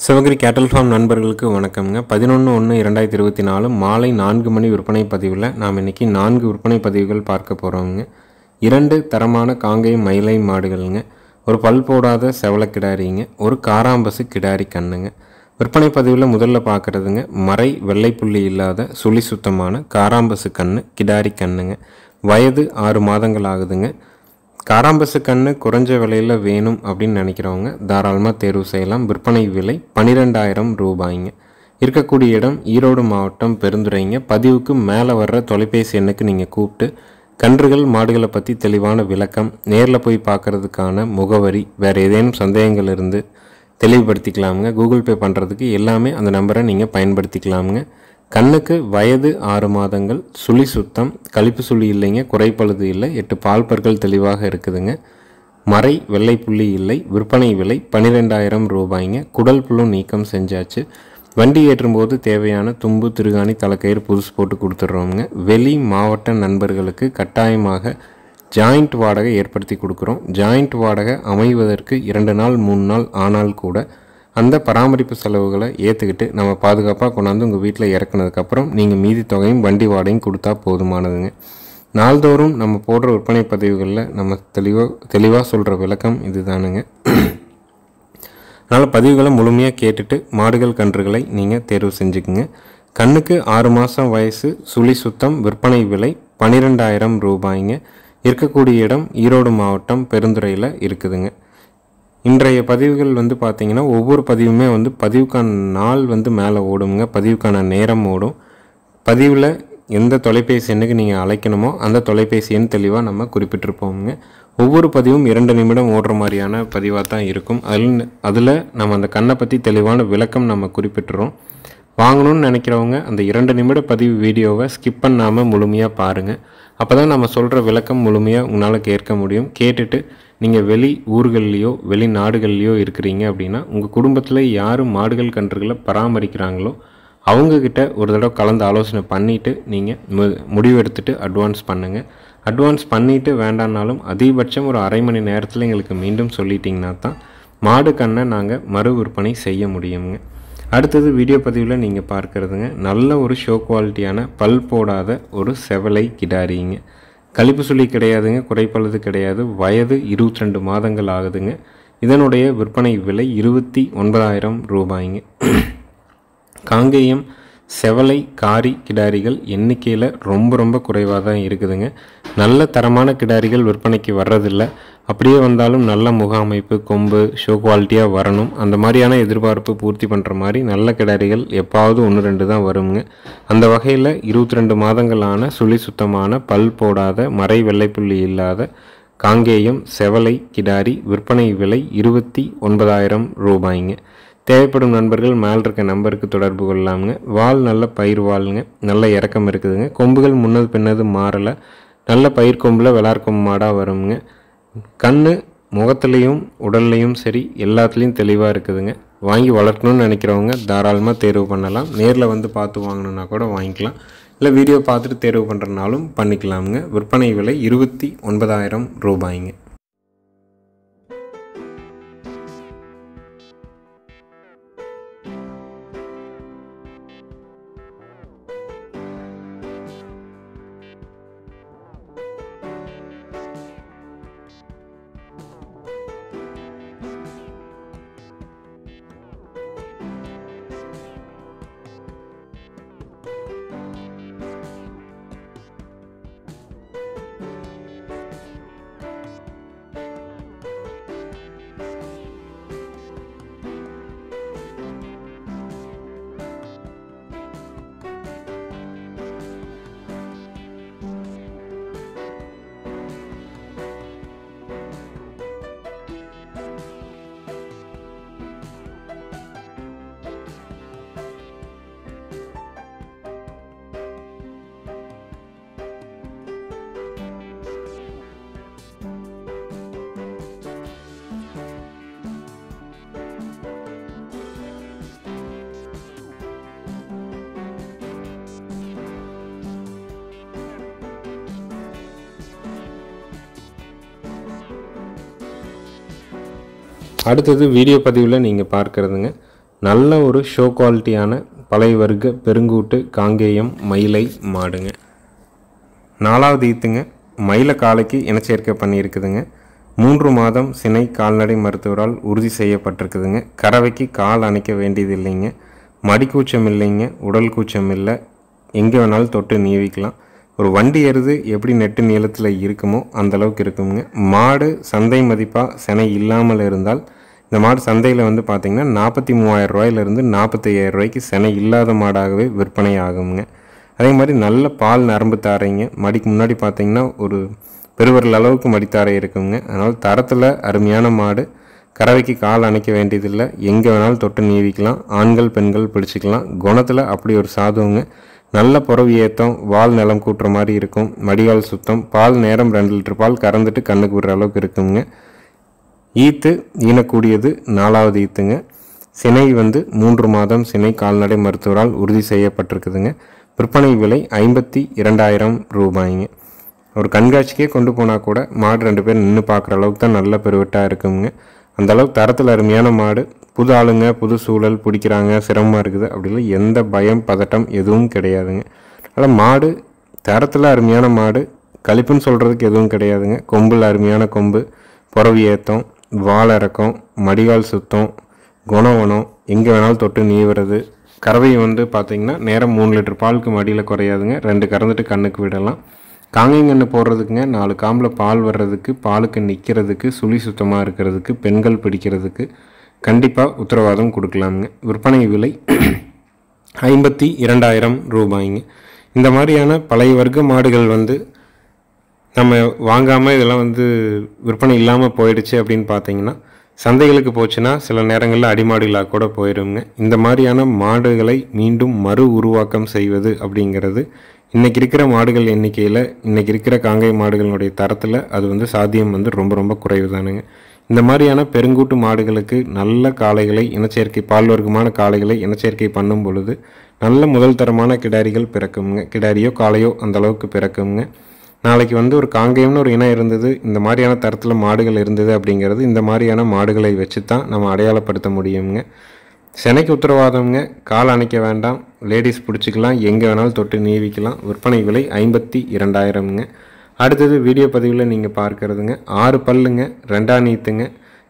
சிவகிரி கேட்டல் ஃபார்ம் நண்பர்களுக்கு வணக்கம்ங்க. 11/1/2024 மாலை 4 மணி விற்பனை பதிவில் நாம் இன்றைக்கி 4 விற்பனை பதிவுகள் பார்க்க போகிறோங்க. 2 தரமான காங்கேயம் மயிலை மாடுகள்ங்க, ஒரு பல் போடாத செவலக்கிடாரிங்க, ஒரு காராம்பசு கிடாரி கண்ணுங்க. விற்பனை பதிவில் முதல்ல பார்க்குறதுங்க மறை வெள்ளை புள்ளி இல்லாத சுழி சுத்தமான காராம்பசு கண்ணு கிடாரி கண்ணுங்க. வயது 6 மாதங்கள் ஆகுதுங்க. காராம்பசு கண்ணு குறைஞ்ச விலையில் வேணும் அப்படின்னு நினைக்கிறவங்க தாராளமாக தேர்வு செய்யலாம். விற்பனை விலை 12,000 ரூபாய்ங்க. இருக்கக்கூடிய இடம் ஈரோடு மாவட்டம் பெருந்துறைங்க. பதிவுக்கு மேலே வர்ற தொலைபேசி எண்ணுக்கு நீங்கள் கூப்பிட்டு கன்றுகள் மாடுகளை பற்றி தெளிவான விளக்கம், நேரில் போய் பார்க்குறதுக்கான முகவரி, வேறு ஏதேனும் சந்தேகங்கள் இருந்து தெளிவுபடுத்திக்கலாமுங்க. கூகுள் பே பண்ணுறதுக்கு எல்லாமே அந்த நம்பரை நீங்கள் பயன்படுத்திக்கலாமுங்க. கண்ணுக்கு வயது 6 மாதங்கள், சுழி சுத்தம், கழிப்பு சுழி இல்லைங்க, குறைப்பழுது இல்லை, 8 பால் பற்கள் தெளிவாக இருக்குதுங்க. மறை வெள்ளை புள்ளி இல்லை. விற்பனை விலை 12,000 ரூபாய்ங்க. குடல் புழு நீக்கம் செஞ்சாச்சு. வண்டி ஏற்றும்போது தேவையான தும்பு, திருகாணி, தலைக்கயிறு புதுசு போட்டு கொடுத்துட்றோங்க. வெளி மாவட்ட நண்பர்களுக்கு கட்டாயமாக ஜாயிண்ட் வாடகை ஏற்படுத்தி கொடுக்குறோம். ஜாயிண்ட் வாடகை அமைவதற்கு 2 நாள் 3 நாள் ஆனால் கூட அந்த பராமரிப்பு செலவுகளை ஏற்றுக்கிட்டு நம்ம பாதுகாப்பாக கொண்டாந்து உங்கள் வீட்டில் இறக்குனதுக்கப்புறம் நீங்கள் மீதி தொகையும் வண்டி வாடகையும் கொடுத்தா போதுமானதுங்க. நாள்தோறும் நம்ம போடுற விற்பனை பதிவுகளில் நம்ம தெளிவாக சொல்கிற விளக்கம் இது தானுங்க. அதனால் பதிவுகளை முழுமையாக கேட்டுட்டு மாடுகள் கன்றுகளை நீங்கள் தேர்வு செஞ்சுக்குங்க. கண்ணுக்கு 6 மாதம் வயசு, சுழி சுத்தம், விற்பனை விலை 12,000 ரூபாய்ங்க. இருக்கக்கூடிய இடம் ஈரோடு மாவட்டம் பெருந்துறையில் இருக்குதுங்க. இன்றைய பதிவுகள் பார்த்திங்கன்னா ஒவ்வொரு பதிவுமே பதிவுக்கான நாள் மேலே ஓடுங்க, பதிவுக்கான நேரம் ஓடும். பதிவில் எந்த தொலைபேசி எண்ணுக்கு நீங்கள் அழைக்கணுமோ அந்த தொலைபேசி எண் தெளிவாக நம்ம குறிப்பிட்டிருப்போங்க. ஒவ்வொரு பதிவும் 2 நிமிடம் ஓடுற மாதிரியான பதிவாக தான் இருக்கும். அதில் நம்ம அந்த கண்ணை பற்றி தெளிவான விளக்கம் நம்ம குறிப்பிட்டுறோம். வாங்கணும்னு நினைக்கிறவங்க அந்த 2 நிமிட பதிவு வீடியோவை ஸ்கிப் பண்ணாமல் முழுமையாக பாருங்கள். அப்போ தான் நம்ம சொல்கிற விளக்கம் முழுமையாக உங்களால் கேட்க முடியும். கேட்டுட்டு நீங்கள் வெளி ஊர்கள்லேயோ வெளிநாடுகள்லையோ இருக்கிறீங்க அப்படின்னா உங்கள் குடும்பத்தில் யார் மாடுகள் கன்றுகளை பராமரிக்கிறாங்களோ அவங்கக்கிட்ட ஒரு தடவை கலந்து ஆலோசனை பண்ணிவிட்டு நீங்கள் முடிவு எடுத்துகிட்டு அட்வான்ஸ் பண்ணுங்கள். அட்வான்ஸ் பண்ணிவிட்டு வேண்டான்னாலும் அதிகபட்சம் ஒரு அரை மணி நேரத்தில் எங்களுக்கு மீண்டும் சொல்லிட்டிங்கன்னா தான் மாடு கண்ணை நாங்கள் மறு விற்பனை செய்ய முடியுங்க. அடுத்தது வீடியோ பதிவில் நீங்கள் பார்க்குறதுங்க நல்ல ஒரு ஷோ குவாலிட்டியான பல் போடாத ஒரு செவலை கிடாரிங்க. கழிப்பு சுழி கிடையாதுங்க, குறைப்பழுது கிடையாது. வயது 22 மாதங்கள் ஆகுதுங்க. இதனுடைய விற்பனை விலை 29,000 ரூபாய்ங்க. காங்கேயம் செவலை காரி கிடாரிகள் எண்ணிக்கையில் ரொம்ப குறைவாக தான் இருக்குதுங்க. நல்ல தரமான கிடாரிகள் விற்பனைக்கு வர்றதில்லை. அப்படியே வந்தாலும் நல்ல முக அமைப்பு, கொம்பு, ஷோ குவாலிட்டியாக வரணும். அந்த மாதிரியான எதிர்பார்ப்பு பூர்த்தி பண்ணுற மாதிரி நல்ல கிடாரிகள் எப்பாவது 1-2 தான் வருங்க. அந்த வகையில் 22 மாதங்களான சுழி சுத்தமான பல் போடாத மறை வெள்ளைப்புள்ளி இல்லாத காங்கேயம் செவலை கிடாரி விற்பனை விலை 29,000 ரூபாய்ங்க. தேவைப்படும் நண்பர்கள் மேல் இருக்க நம்பருக்கு தொடர்பு கொள்ளலாமுங்க. வால் நல்ல பயிர் வாளுங்க, நல்ல இறக்கம் இருக்குதுங்க. கொம்புகள் முன்னது பின்னது மாறலை, நல்ல பயிர் கொம்பில் வெளார் கொம்பு மாடாக வருங்க. கண்ணு முகத்துலேயும் உடல்லையும் சரி எல்லாத்துலேயும் தெளிவாக இருக்குதுங்க. வாங்கி வளர்க்கணும்னு நினைக்கிறவங்க தாராளமாக தேர்வு பண்ணலாம். நேரில் பார்த்து வாங்கணுன்னா கூட வாங்கிக்கலாம், இல்லை வீடியோ பார்த்துட்டு தேர்வு பண்ணுறனாலும் பண்ணிக்கலாமுங்க. விற்பனை விலை 29,000 ரூபாய்ங்க. அடுத்தது வீடியோ பதிவில் நீங்கள் பார்க்குறதுங்க நல்ல ஒரு ஷோ குவாலிட்டியான பழைய வர்க்க பெருங்கூட்டு காங்கேயம் மயிலை மாடுங்க. 4வது ஈத்துங்க. மயில காலைக்கு இனச்சேர்க்கை பண்ணியிருக்குதுங்க. 3 மாதம் சினை கால்நடை மருத்துவரால் உறுதி செய்யப்பட்டிருக்குதுங்க. கறவைக்கு கால் அணைக்க வேண்டியது இல்லைங்க. மடிக்கூச்சம் இல்லைங்க, உடல் கூச்சம் இல்லை. எங்கே வேணாலும் தொட்டு நீவிக்கலாம். ஒரு வண்டி எருது எப்படி நெட்டு நீளத்தில் இருக்குமோ அந்தளவுக்கு இருக்குங்க. மாடு சந்தை மதிப்பாக சினை இல்லாமல் இருந்தால் இந்த மாடு சந்தையில் வந்து பார்த்திங்கன்னா 43,000 ரூபாயிலிருந்து 45,000 ரூபாய்க்கு சினை இல்லாத மாடாகவே விற்பனை ஆகுங்க. அதே மாதிரி நல்ல பால் நரம்பு தாரைங்க. மடிக்கு முன்னாடி பார்த்திங்கன்னா ஒரு பெருவரல் அளவுக்கு மடித்தாரை இருக்குங்க. அதனால் தரத்தில் அருமையான மாடு. கறவைக்கு கால் அணைக்க வேண்டியதில்லை. எங்கே வேணாலும் தொட்டு நீவிக்கலாம். ஆண்கள் பெண்கள் பிடிச்சிக்கலாம். குணத்தில் அப்படி ஒரு சாதுவங்க. நல்ல புறவி ஏற்றம், வால் நிலம் கூட்டுற மாதிரி இருக்கும். மடிகால் சுத்தம். பால் நேரம் 2 லிட்டர் பால் கறந்துட்டு கண்ணுக்கு விடுற அளவுக்கு இருக்குங்க. ஈத்து ஈனக்கூடியது 4வது ஈத்துங்க. சினை வந்து 3 மாதம் சினை கால்நடை மருத்துவரால் உறுதி செய்யப்பட்டிருக்குதுங்க. விற்பனை விலை 52,000 ரூபாய்ங்க. ஒரு கண்காட்சிக்கே கொண்டு போனால் கூட மாடு 2 பேர் நின்று பார்க்குற அளவுக்கு தான் நல்ல பெருவெட்டாக இருக்குங்க. அந்தளவுக்கு தரத்தில் அருமையான மாடு. புது ஆளுங்க, புது சூழல் பிடிக்கிறாங்க, சிரமமாக இருக்குது அப்படிலாம் எந்த பயம் பதட்டம் எதுவும் கிடையாதுங்க. அதனால் மாடு தரத்தில் அருமையான மாடு. கழிப்புன்னு சொல்கிறதுக்கு எதுவும் கிடையாதுங்க. கொம்பில் அருமையான கொம்பு, புறவி ஏற்றம், வால் இறக்கம், மடிகால் சுத்தம், குணவனம், எங்கே வேணாலும் தொட்டு நீவுறது. கறவை வந்து பார்த்திங்கன்னா நேரம் 3 லிட்டர் பாலுக்கு மடியில் குறையாதுங்க. 2 கறந்துட்டு கண்ணுக்கு விடலாம். காங்கைங்கன்று போடுறதுக்குங்க, 4 காம்பில் பால் வர்றதுக்கு, பாலுக்கு நிற்கிறதுக்கு, சுழி சுத்தமாக இருக்கிறதுக்கு, பெண்கள் பிடிக்கிறதுக்கு கண்டிப்பாக உத்தரவாதம் கொடுக்கலாமுங்க. விற்பனை விலை 52,000 ரூபாய்ங்க. இந்த மாதிரியான பழைய வர்க்க மாடுகள் வந்து நம்ம வாங்காமல் இதெல்லாம் வந்து விற்பனை இல்லாமல் போயிடுச்சு அப்படின்னு பார்த்தீங்கன்னா சந்தைகளுக்கு போச்சுன்னா சில நேரங்களில் அடிமாடுகளாக கூட போயிடுங்க. இந்த மாதிரியான மாடுகளை மீண்டும் மறு உருவாக்கம் செய்வது அப்படிங்கிறது இன்றைக்கி இருக்கிற மாடுகள் எண்ணிக்கையில், இன்றைக்கி இருக்கிற காங்கை மாடுகளுடைய தரத்தில் அது வந்து சாத்தியம் வந்து ரொம்ப ரொம்ப குறைவு தானுங்க. இந்த மாதிரியான பெருங்கூட்டு மாடுகளுக்கு நல்ல காளைகளை இனச்சேர்க்கை, பால் வர்க்கமான காளைகளை இனச்சேர்க்கை பண்ணும் பொழுது நல்ல முதல் தரமான கிடாரிகள் பிறக்குங்க. கிடாரியோ காளையோ அந்தளவுக்கு பிறக்குங்க. நாளைக்கு வந்து ஒரு காங்கேயம்னு ஒரு இனம் இருந்தது, இந்த மாதிரியான தரத்தில் மாடுகள் இருந்தது அப்படிங்கிறது இந்த மாதிரியான மாடுகளை வச்சு தான் நம்ம அடையாளப்படுத்த முடியுங்க. சினைக்கு உத்தரவாதம்ங்க. கால் அணைக்க வேண்டாம். லேடிஸ் பிடிச்சிக்கலாம். எங்கே வேணாலும் தொட்டு நீவிக்கலாம். விற்பனை விலை 52,000ங்க. அடுத்தது வீடியோ பதிவில் நீங்கள் பார்க்குறதுங்க 6 பல்லுங்க, 2ஆம் ஈத்துங்க.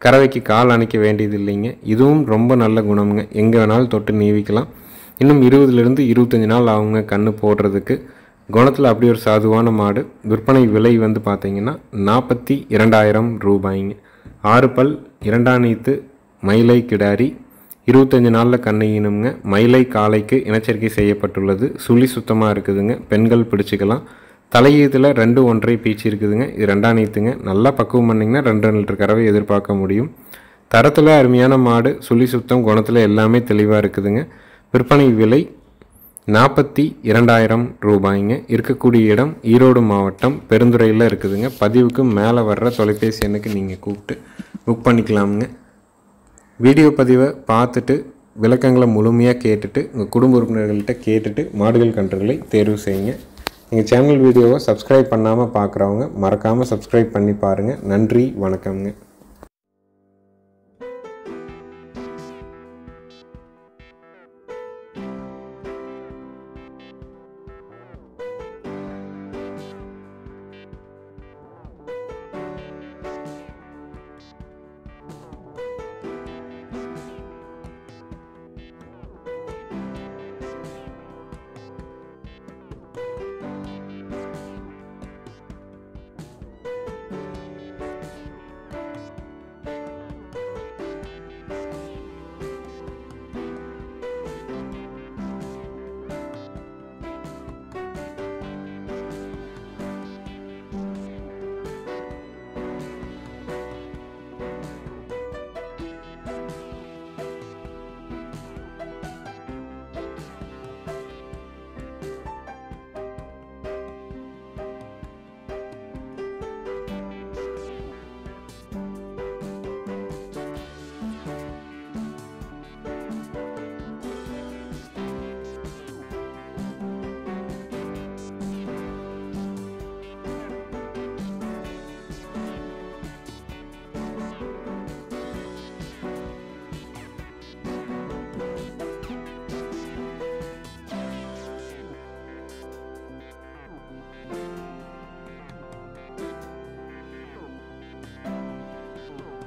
கறவைக்கு கால் அணைக்க வேண்டியது இல்லைங்க. இதுவும் ரொம்ப நல்ல குணம்ங்க. எங்கே வேணாலும் தொட்டு நீவிக்கலாம். இன்னும் 20லிருந்து 25 நாள் ஆகுங்க கன்று போடுறதுக்கு. குணத்தில் அப்படி ஒரு சாதுவான மாடு. விற்பனை விலை வந்து பார்த்திங்கன்னா 42,000 ரூபாய்ங்க. 6 பல், 2ஆம் ஈத்து, மயிலை கிடாரி, 25 நாளில் கண்ணு ஈனுங்க. மயிலை காளைக்கு இனச்சேர்க்கை செய்யப்பட்டுள்ளது. சுழி சுத்தமாக இருக்குதுங்க. பெண்கள் பிடிச்சிக்கலாம். தலையீத்தில் 2 1/2 பீச்சு இருக்குதுங்க. இது 2ஆம் ஈத்துங்க. நல்லா பக்குவம் பண்ணிங்கன்னா 2 லிட்டர் கறவை எதிர்பார்க்க முடியும். தரத்தில் அருமையான மாடு. சுழி சுத்தம், குணத்தில் எல்லாமே தெளிவாக இருக்குதுங்க. விற்பனை விலை 42,000 ரூபாய்ங்க. இருக்கக்கூடிய இடம் ஈரோடு மாவட்டம் பெருந்துறையில் இருக்குதுங்க. பதிவுக்கு மேலே வர்ற தொலைபேசி எண்ணுக்கு நீங்கள் கூப்பிட்டு புக் பண்ணிக்கலாமுங்க. வீடியோ பதிவை பார்த்துட்டு விளக்கங்களை முழுமையாக கேட்டுட்டு உங்கள் குடும்ப உறுப்பினர்கள்ட்ட கேட்டுட்டு மாடுகள் கன்றுகளை தேர்வு செய்யுங்க. எங்கள் சேனல் வீடியோவை சப்ஸ்கிரைப் பண்ணாமல் பார்க்குறவங்க மறக்காமல் சப்ஸ்கிரைப் பண்ணி பாருங்கள். நன்றி, வணக்கம்ங்க.